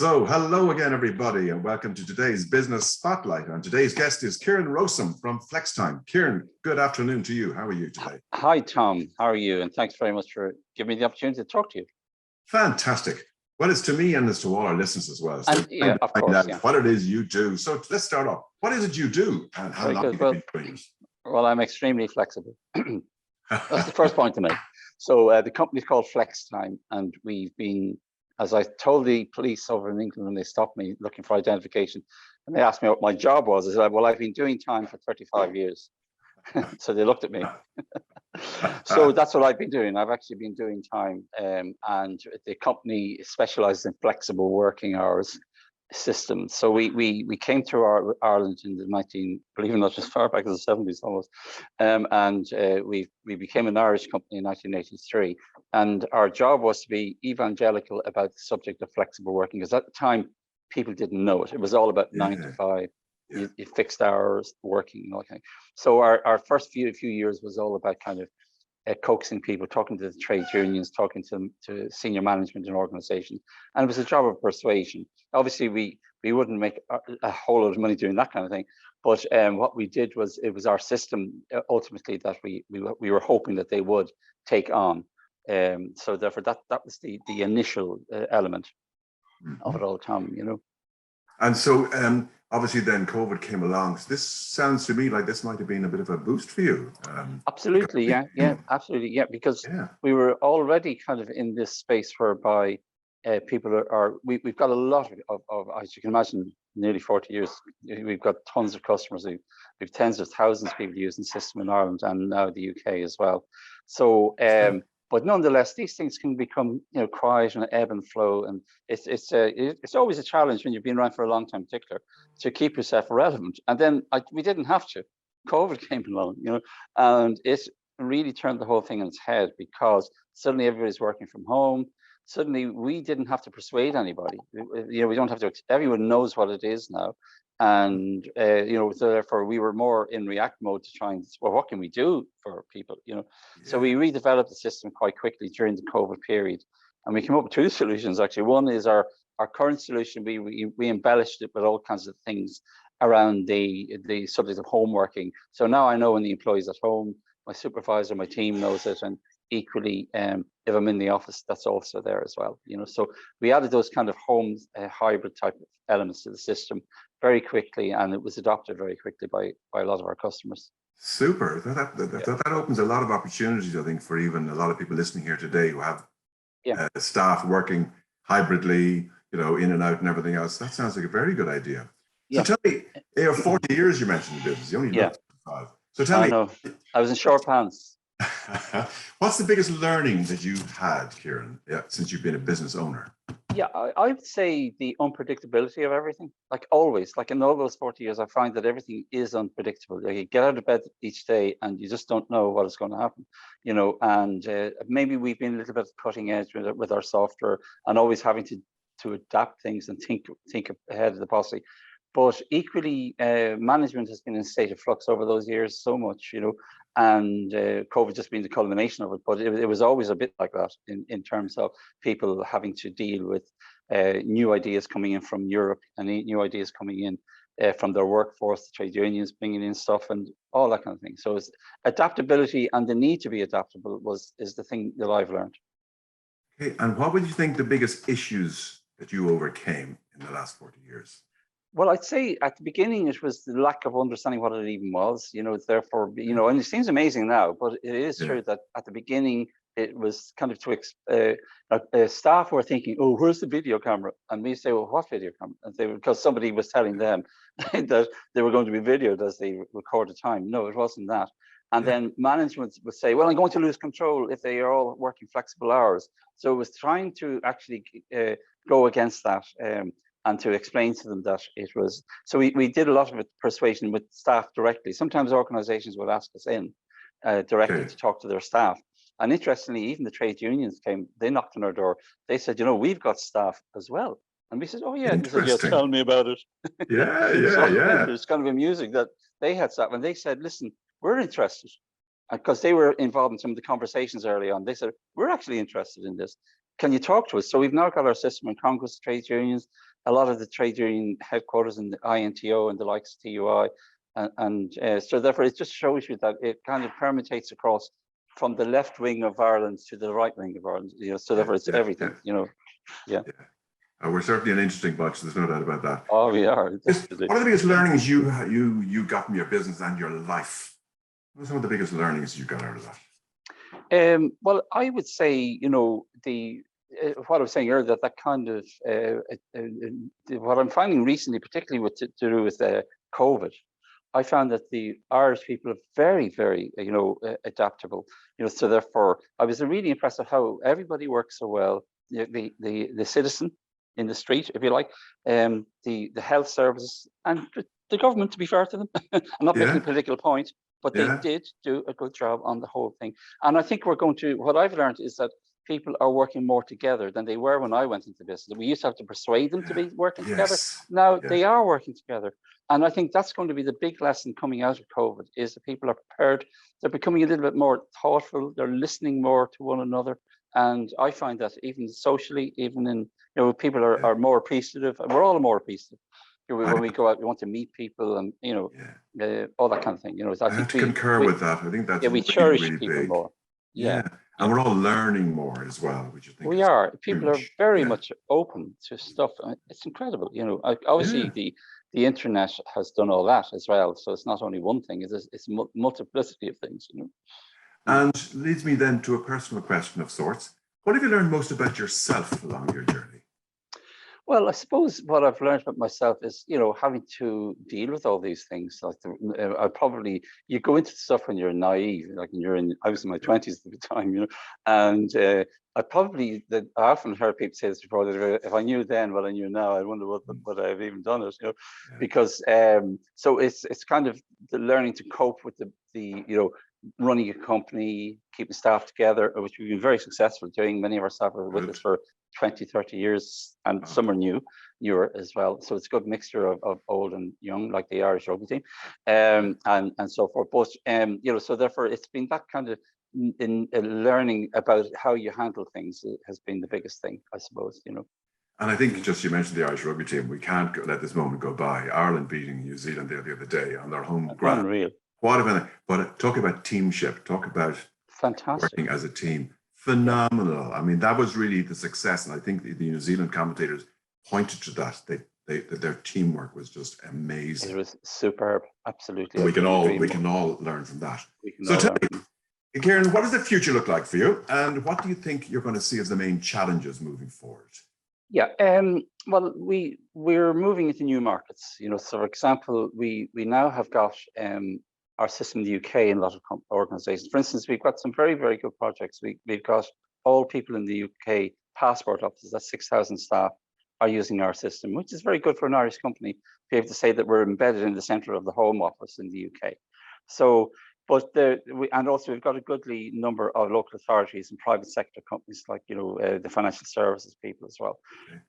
So, hello again, everybody, and welcome to today's Business Spotlight. And today's guest is Ciaran Rowsome from Flextime. Ciaran, good afternoon to you. How are you today? Hi, Tom. How are you? And thanks very much for giving me the opportunity to talk to you. Fantastic. Well, it's to me and it's to all our listeners as well. So and, yeah, of course. Yeah. What it is you do. So let's start off. What is it you do, and how long have you been doing it? Well, I'm extremely flexible. That's the first point to make. So the company's called Flextime, and we've been, as I told the police over in England when they stopped me looking for identification, and they asked me what my job was, I said, well, I've been doing time for 35 years. So they looked at me. So that's what I've been doing. I've actually been doing time, and the company specializes in flexible working hours systems. So we came to Ireland in the believe it or not, as far back as the 70s almost, and we became an Irish company in 1983, and our job was to be evangelical about the subject of flexible working, because at the time people didn't know it. It was all about 9 to 5. You fixed hours working and all that kind of. So our first few years was all about kind of coaxing people, talking to the trade unions, talking to senior management and organizations, and it was a job of persuasion. Obviously, we wouldn't make a whole lot of money doing that kind of thing, but what we did was, it was our system ultimately that we were hoping that they would take on. So therefore, that was the initial element of it all, Tom. You know. And so obviously then COVID came along. So this sounds to me like this might have been a bit of a boost for you. Absolutely, absolutely, because we were already kind of in this space whereby people we've got a lot of, as you can imagine, nearly 40 years. We've got tons of customers. We've tens of thousands of people using the system in Ireland and now the UK as well. So but nonetheless, these things can become, quiet and ebb and flow, and it's always a challenge when you've been around for a long time, in particular, to keep yourself relevant. And then we didn't have to. COVID came along, and it really turned the whole thing on its head, because suddenly everybody's working from home. Suddenly we didn't have to persuade anybody. We don't have to. Everyone knows what it is now. And so therefore we were more in react mode to try and, well, what can we do for people? So we redeveloped the system quite quickly during the COVID period, and we came up with two solutions actually. One is our current solution. We embellished it with all kinds of things around the subject of home working. So now I know when the employee's at home, my supervisor, my team knows it, and equally if I'm in the office, that's also there as well. So we added those kind of home hybrid type of elements to the system very quickly, and it was adopted very quickly by a lot of our customers. Super. That opens a lot of opportunities, I think, for even a lot of people listening here today who have staff working hybridly, in and out and everything else. That sounds like a very good idea. So tell me, 40 years you mentioned the business. You only looked 5. So tell me. I know. I was in short pants. What's the biggest learning that you've had, Ciaran, since you've been a business owner? Yeah, I would say the unpredictability of everything. Like always, like in all those 40 years, I find that everything is unpredictable. Like you get out of bed each day and you just don't know what is going to happen, and maybe we've been a little bit cutting edge with our software and always having to adapt things and think ahead of the possibility. But equally, management has been in a state of flux over those years so much, and COVID just being the culmination of it. But it was always a bit like that in terms of people having to deal with new ideas coming in from Europe and new ideas coming in from their workforce, the trade unions bringing in stuff and all that kind of thing. So it's adaptability, and the need to be adaptable is the thing that I've learned. Okay, and what would you think the biggest issues that you overcame in the last 40 years? Well, I'd say at the beginning it was the lack of understanding what it even was. Therefore, and it seems amazing now, but it is true that at the beginning it was kind of staff were thinking, "Oh, where's the video camera?" And we say, "Well, what video camera?" And because somebody was telling them that they were going to be videoed as they recorded time. No, it wasn't that. And then management would say, "Well, I'm going to lose control if they are all working flexible hours." So it was trying to actually go against that. And to explain to them that it was, so we did a lot of persuasion with staff directly. Sometimes organizations would ask us in directly to talk to their staff. And interestingly, even the trade unions came, they knocked on our door. They said, we've got staff as well. And we said, oh yeah, and they said, yeah, tell me about it. Yeah. It's kind of amusing that they had staff, and they said, listen, we're interested. Because they were involved in some of the conversations early on. They said, we're actually interested in this. Can you talk to us? So we've now got our system in Congress, trade unions, a lot of the trade union headquarters in the INTO and the likes of TUI. So therefore, it just shows you that it kind of permutates across from the left wing of Ireland to the right wing of Ireland. So therefore, it's everything. We're certainly an interesting bunch. There's no doubt about that. Oh, we are. What are the biggest learnings you got from your business and your life? What are some of the biggest learnings you got out of that? Well, I would say, what I was saying earlier, that kind of what I'm finding recently, particularly to do with COVID, I found that the Irish people are very, very, adaptable. So therefore, I was really impressed with how everybody works so well. The citizen in the street, if you like, the health services and the government, to be fair to them. I'm not making a political point, but they did do a good job on the whole thing. And I think what I've learned is that people are working more together than they were when I went into business. We used to have to persuade them to be working together. Now they are working together. And I think that's going to be the big lesson coming out of COVID, is that people are prepared. They're becoming a little bit more thoughtful. They're listening more to one another. And I find that even socially, even in, people are more appreciative. We're all more appreciative. When we go out, we want to meet people and, all that kind of thing. I have to concur with that. I think that's we really, cherish really people big. more. And we're all learning more as well, which I think we are. People are very much open to stuff. It's incredible. Obviously the internet has done all that as well. So it's not only one thing; it's multiplicity of things. And leads me then to a personal question of sorts. What have you learned most about yourself along your journey? Well, I suppose what I've learned about myself is, having to deal with all these things. Like you go into stuff when you're naive, like I was in my 20s at the time, and I often heard people say this before, that if I knew then what I knew now, I wonder what I've even done it, because so it's kind of the learning to cope with the running a company, keeping staff together, which we've been very successful doing. Many of our staff are with us for 20, 30 years, and some are newer as well. So it's a good mixture of old and young, like the Irish rugby team, and so forth. But so therefore, it's been that kind of in learning about how you handle things has been the biggest thing, I suppose. And I think you mentioned the Irish rugby team. We can't let this moment go by. Ireland beating New Zealand the other day on their home ground. Unreal. What a But talk about teamship. Talk about fantastic working as a team. Phenomenal. I mean, that was really the success, and I think the New Zealand commentators pointed to that. Their teamwork was just amazing. It was superb, absolutely. So we can all learn from that. So tell me, Ciaran, what does the future look like for you, and what do you think you're going to see as the main challenges moving forward? Well, we're moving into new markets. So, for example, we now have got our system in the UK in a lot of organizations. For instance, we've got some very, very good projects. We've got all people in the UK passport offices, that's 6,000 staff, are using our system, which is very good for an Irish company to be able to say that we're embedded in the center of the Home Office in the UK. So, and also we've got a goodly number of local authorities and private sector companies, like the financial services people as well.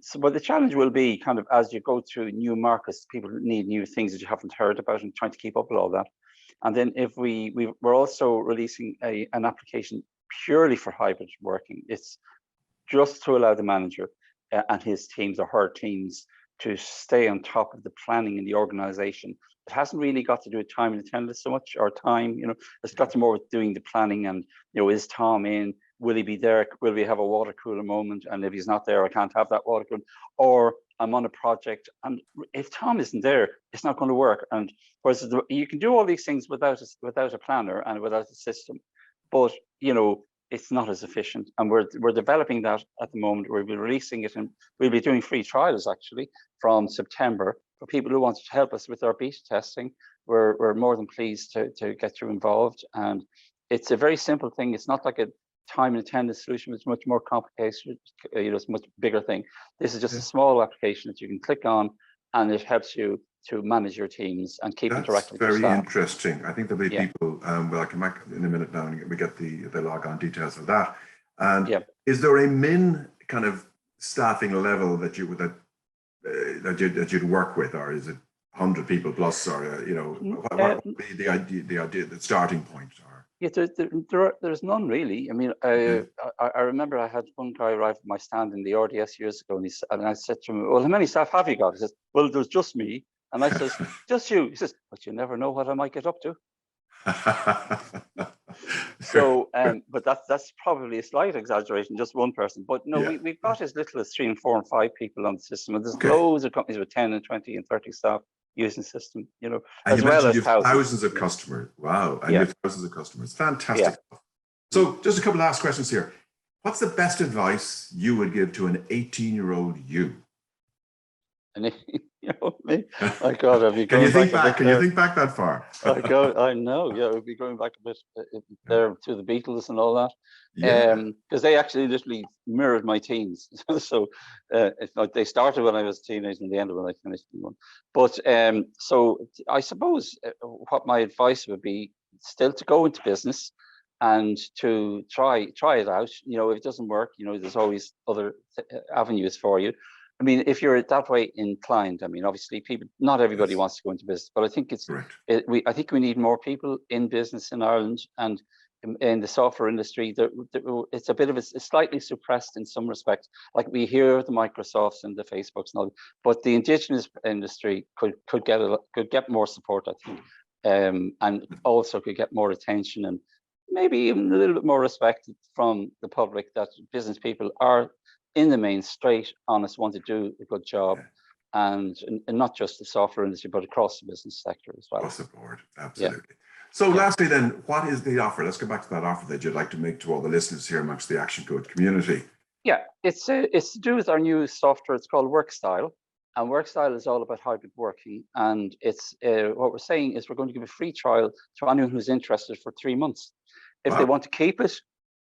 So, but the challenge will be kind of as you go to new markets, people need new things that you haven't heard about, and trying to keep up with all that. And then if we're also releasing an application purely for hybrid working. It's just to allow the manager and his teams or her teams to stay on top of the planning in the organization. It hasn't really got to do with time and attendance so much, or time, it's got to more with doing the planning and, is Tom in? Will he be there? Will we have a water cooler moment? And if he's not there, I can't have that water cooler. Or I'm on a project, and if Tom isn't there, it's not going to work. And whereas you can do all these things without a planner and without a system, but it's not as efficient. And we're developing that at the moment. We'll be releasing it, and we'll be doing free trials actually from September for people who want to help us with our beta testing. We're more than pleased to get you involved. And it's a very simple thing. It's not like a time and attendance solution. It's much more complicated. It's a much bigger thing. This is just a small application that you can click on, and it helps you to manage your teams and keep interacting with your staff. Very interesting. I think there'll be people, I'll come back in a minute now and we get the log on details of that. And is there a min kind of staffing level that you'd work with, or is it 100 people plus, or what would be the idea, the starting point? Yeah, there's none really. I mean, I remember I had one guy arrive at my stand in the RDS years ago, and I said to him, "Well, how many staff have you got?" He says, "Well, there's just me." And I says, "Just you?" He says, "But you never know what I might get up to." So, but that's probably a slight exaggeration, just one person. But no, we've got as little as 3 and 4 and 5 people on the system, and there's loads of companies with 10 and 20 and 30 staff using the system, you know, and as you well as you have thousands of customers. Wow, and you have thousands of customers. Fantastic. So, just a couple last questions here. What's the best advice you would give to an 18-year-old you? And you know, me, my God, I'd be Can going you think back. Can you think back that far? I know, yeah, we'd be going back a bit there to the Beatles and all that. Because they actually literally mirrored my teens. So it's like they started when I was a teenager and they ended when I finished one. But so I suppose what my advice would be still to go into business and to try it out. You know, if it doesn't work, you know, there's always other avenues for you. I mean, if you're that way inclined, I mean, obviously, not everybody wants to go into business, but I think I think we need more people in business in Ireland and in the software industry. It's a bit of it's slightly suppressed in some respects. Like we hear the Microsofts and the Facebooks and all, but the indigenous industry could get more support, I think, and also could get more attention and maybe even a little bit more respect from the public, that business people are in the main straight, honest, want to do a good job, and not just the software industry, but across the business sector as well. Across the board, absolutely. So lastly then, what is the offer? Let's go back to that offer that you'd like to make to all the listeners here amongst the Action Code community. Yeah, it's to do with our new software. It's called WorkStyle, and WorkStyle is all about hybrid working. And it's what we're saying is we're going to give a free trial to anyone who's interested for 3 months. If they want to keep it,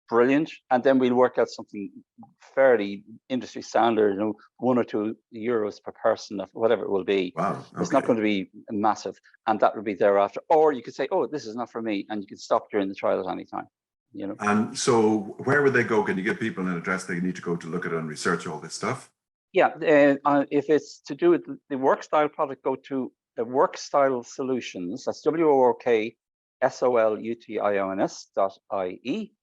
brilliant, and then we'll work out something fairly industry standard, you know, 1 or 2 euros per person, whatever it will be. It's not going to be massive, and that will be thereafter. Or you could say, "Oh, this is not for me," and you can stop during the trial at any time. You know. And so, where would they go? Can you give people an address they need to go to look at and research all this stuff? Yeah, if it's to do with the WorkStyle product, go to WorkStyle Solutions. That's WorkSolutions.ie.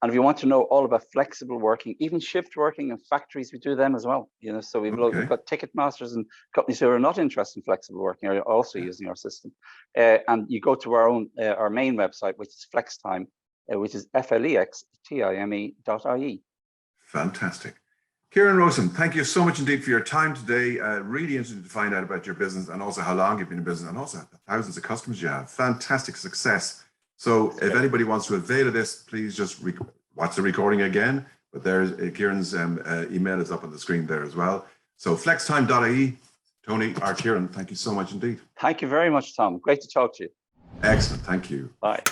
And if you want to know all about flexible working, even shift working and factories, we do them as well. You know, so we've got ticket masters and companies who are not interested in flexible working are also using our system. And you go to our main website, which is Flextime, which is flextime.ie. Fantastic. Ciaran Rowsome, thank you so much indeed for your time today. Really interested to find out about your business and also how long you've been in business and also the thousands of customers you have. Fantastic success. So if anybody wants to avail of this, please just watch the recording again. But there's Ciaran's email is up on the screen there as well. So flextime.ie. Tony, or Ciaran, thank you so much indeed. Thank you very much, Tom. Great to talk to you. Excellent. Thank you. Bye.